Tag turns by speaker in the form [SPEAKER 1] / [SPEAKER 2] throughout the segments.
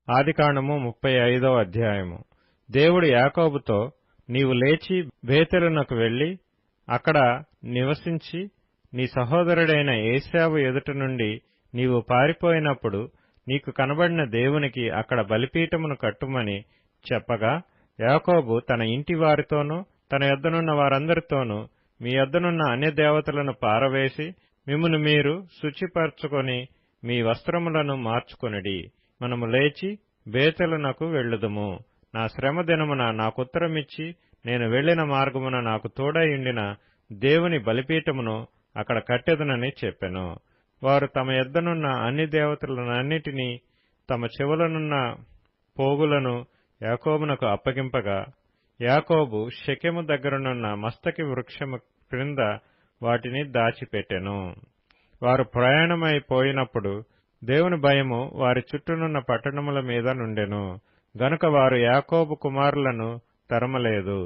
[SPEAKER 1] ఆదికాండము 35వ అధ్యాయము. దేవుడు యాకోబుతో, నీవు లేచి బేతేలునకు వెళ్లి అక్కడ నివసించి నీ సహోదరుడైన ఏశావు ఎదుట నుండి నీవు పారిపోయినప్పుడు నీకు కనబడిన దేవునికి అక్కడ బలిపీఠమును కట్టుమని చెప్పగా, యాకోబు తన ఇంటి వారితోనూ తన యొద్దనున్న వారందరితోనూ, మీ యొద్దనున్న అన్యదేవతలను పారవేసి మిమ్మును మీరు శుచిపరచుకొని మీ వస్త్రములను మార్చుకొనిడి. మనము లేచి బేతేలునకు వెళ్ళుదుము. నా శ్రమ దినమున నాకుత్తరమిచ్చి నేను వెళ్లిన మార్గమున నాకు తోడైయుండిన దేవుని బలిపీఠమును అక్కడ కట్టెదనని చెప్పెను. వారు తమ యొద్దనున్న అన్ని దేవతలనన్నిటినీ తమ చెవులనున్న పోగులను యాకోబునకు అప్పగింపగా, యాకోబు షెకెము దగ్గరనున్న మస్తకి వృక్షము క్రింద వాటిని దాచిపెట్టెను. వారు ప్రయాణమై పోయినప్పుడు దేవుని భయము వారి చుట్టూనున్న పట్టణముల మీద నుండెను. గనుక వారు యాకోబు కుమారులను తరమలేదు.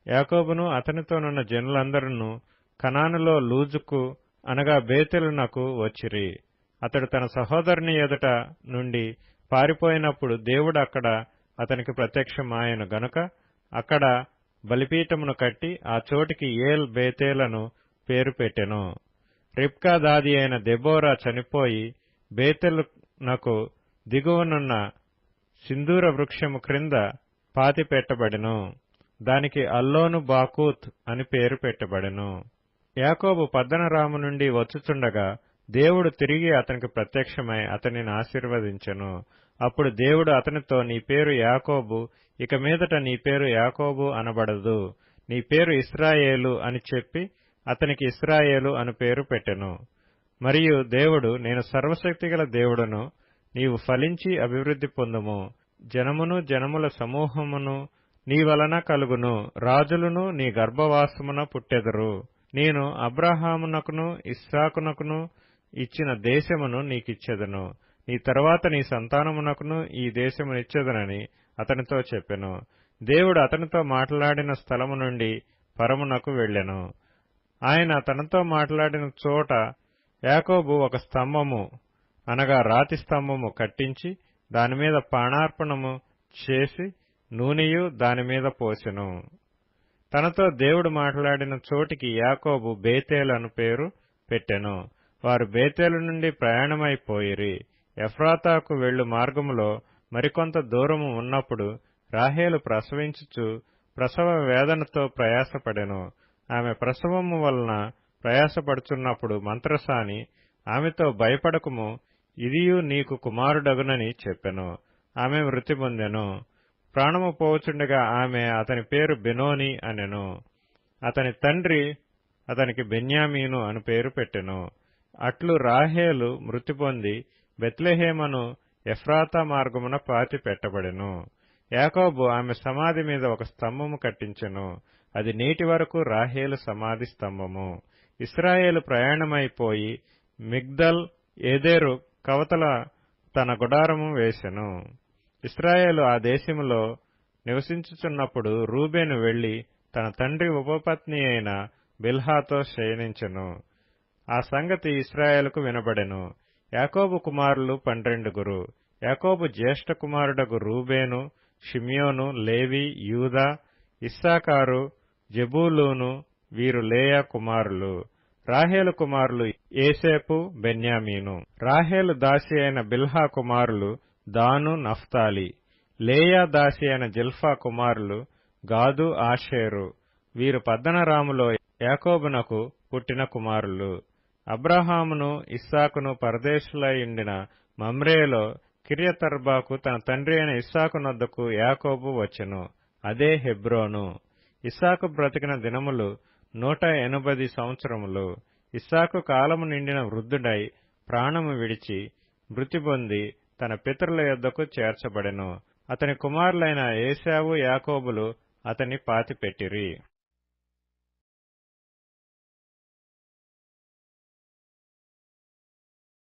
[SPEAKER 1] యాకోబును అతనితోనున్న జనులందరూ కనానులో లూజుకు అనగా బేతేలునకు వచ్చిరి. అతడు తన సహోదరుని ఎదుట నుండి పారిపోయినప్పుడు దేవుడు అక్కడ అతనికి ప్రత్యక్షమాయెను గనుక అక్కడ బలిపీఠమును కట్టి ఆ చోటికి ఏల్ బేతేలను పేరు పెట్టెను. రిబ్కా దాది అయిన దెబోరా చనిపోయి బేతేలునకు దిగువనున్న సింధూర వృక్షము క్రింద పాతిపెట్టబడెను. దానికి అల్లోను బాకూత్ అని పేరు పెట్టబడెను. యాకోబు పద్దనరాము నుండి వచ్చుచుండగా దేవుడు తిరిగి అతనికి ప్రత్యక్షమై అతనిని ఆశీర్వదించెను. అప్పుడు దేవుడు అతనితో, నీ పేరు యాకోబు, ఇక మీదట నీ పేరు యాకోబు అనబడదు, నీ పేరు ఇశ్రాయేలు అని చెప్పి అతనికి ఇశ్రాయేలు అను పేరు పెట్టెను. మరియు దేవుడు, నేను సర్వశక్తిగల దేవుడను, నీవు ఫలించి అభివృద్ధి పొందుము, జనమును జనముల సమూహమును నీ వలన కలుగును, రాజులను నీ గర్భవాసమున పుట్టెదరు. నేను అబ్రహామునకును ఇస్సాకునకును ఇచ్చిన దేశమును నీకిచ్చెదను, నీ తరువాత నీ సంతానమునకును ఈ దేశమునిచ్చెదనని అతనితో చెప్పెను. దేవుడు అతనితో మాట్లాడిన స్థలము నుండి పరమునకు వెళ్ళెను. ఆయన తనతో మాట్లాడిన చోట యాకోబు ఒక స్తంభము అనగా రాతి స్తంభము కట్టించి దానిమీద పానార్పణము చేసి నూనెయు దానిమీద పోసెను. తనతో దేవుడు మాట్లాడిన చోటికి యాకోబు బేతేలు అను పేరు పెట్టెను. వారు బేతేలు నుండి ప్రయాణమైపోయిరి. ఎఫ్రాతాకు వెళ్ళు మార్గములో మరికొంత దూరము ఉన్నప్పుడు రాహేలు ప్రసవించుచు ప్రసవ వేదనతో ప్రయాసపడెను. ఆమె ప్రసవము వలన ప్రయాసపడుచున్నప్పుడు మంత్రసాని ఆమెతో, భయపడకుము, ఇదియు నీకు కుమారుడగునని చెప్పెను. ఆమె మృతి పొందెను. ప్రాణము పోవుచుండగా ఆమె అతని పేరు బెనోని అనెను. అతని తండ్రి అతనికి బెన్యామీను అను పేరు పెట్టెను. అట్లు రాహేలు మృతి పొంది బెత్లెహేమను ఎఫ్రాతా మార్గమున పాతి పెట్టబడెను. యాకోబు ఆమె సమాధి మీద ఒక స్తంభము కట్టించెను. అది నేటి వరకు రాహేలు సమాధి స్తంభము. ఇశ్రాయేలు ప్రయాణమైపోయి మిగ్దల్ ఏదెరు కవతల తన గుడారము వేసెను. ఇశ్రాయేలు ఆ దేశములో నివసించుచున్నప్పుడు రూబేను వెళ్లి తన తండ్రి ఉపపత్ని అయిన బిల్హాతో శయనించెను. ఆ సంగతి ఇశ్రాయేలుకు వినబడెను. యాకోబు కుమారులు 12. యాకోబు జ్యేష్ఠ కుమారుడగు రూబేను, షిమ్యోను, లేవి, యూదా, ఇస్సాకారు, జెబూలూను వీరు లేయా కుమారులు. రాహేలు కుమారులు ఏసేపు, బెన్యామీను. రాహేలు దాసి అయిన బిల్హా కుమారులు దాను, నఫ్తాలి. లేయా దాసి అయిన జిల్ఫా కుమారులు గాదు, ఆషేరు. వీరు పద్దనరాములో యాకోబునకు పుట్టిన కుమారులు. అబ్రహామును ఇస్సాకును పరదేశులైయుండిన మమ్రేలో కిర్యతర్బాకు తన తండ్రి అయిన ఇస్సాకు నొద్దకు యాకోబు వచ్చెను. అదే హెబ్రోను. ఇస్సాకు బ్రతికిన దినములు 180 సంవత్సరములు. ఇస్సాకు కాలము నిండిన వృద్ధుడై ప్రాణము విడిచి మృతి పొంది తన పితరుల యొద్దకు చేర్చబడెను. అతని కుమారులైన ఏశావు, యాకోబులు అతని పాతిపెట్టిరి.